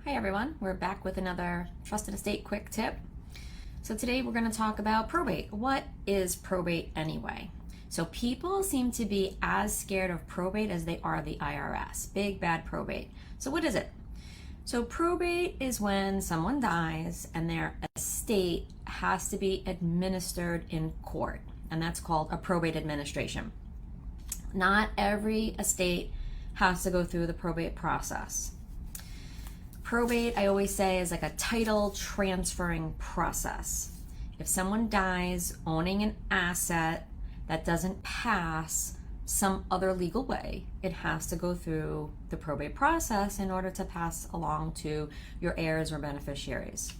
Hi everyone, we're back with another trust and estate quick tip. So today we're going to talk about probate. What is probate anyway? So people seem to be as scared of probate as they are the IRS, big bad probate. So what is it? So probate is when someone dies and their estate has to be administered in court, and that's called a probate administration. Not every estate has to go through the probate process. Probate, I always say, is like a title transferring process. If someone dies owning an asset that doesn't pass some other legal way, it has to go through the probate process in order to pass along to your heirs or beneficiaries.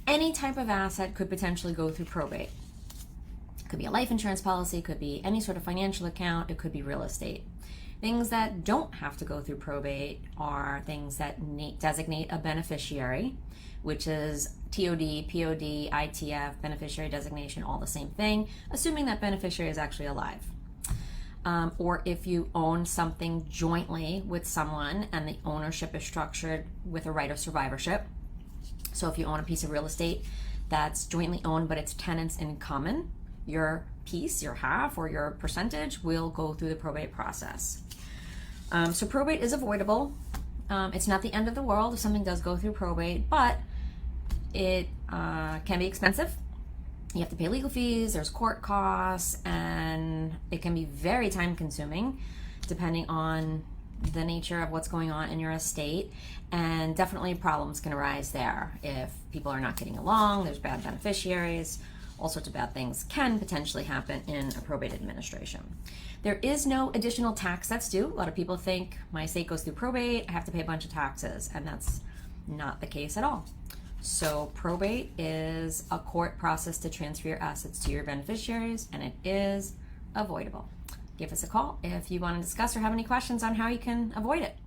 Any type of asset could potentially go through probate. It could be a life insurance policy, it could be any sort of financial account, it could be real estate. Things that don't have to go through probate are things that designate a beneficiary, which is TOD, POD, ITF, beneficiary designation, all the same thing, assuming that beneficiary is actually alive. Or if you own something jointly with someone and the ownership is structured with a right of survivorship. So if you own a piece of real estate that's jointly owned but it's tenants in common, your piece, your half, or your percentage will go through the probate process. So probate is avoidable. It's not the end of the world if something does go through probate, but it can be expensive. You have to pay legal fees, there's court costs, and it can be very time consuming depending on the nature of what's going on in your estate, and definitely problems can arise there. If people are not getting along, there's bad beneficiaries, all sorts of bad things can potentially happen in a probate administration. There is no additional tax that's due. A lot of people think my estate goes through probate, I have to pay a bunch of taxes, and that's not the case at all. So probate is a court process to transfer your assets to your beneficiaries, and it is avoidable. Give us a call if you want to discuss or have any questions on how you can avoid it.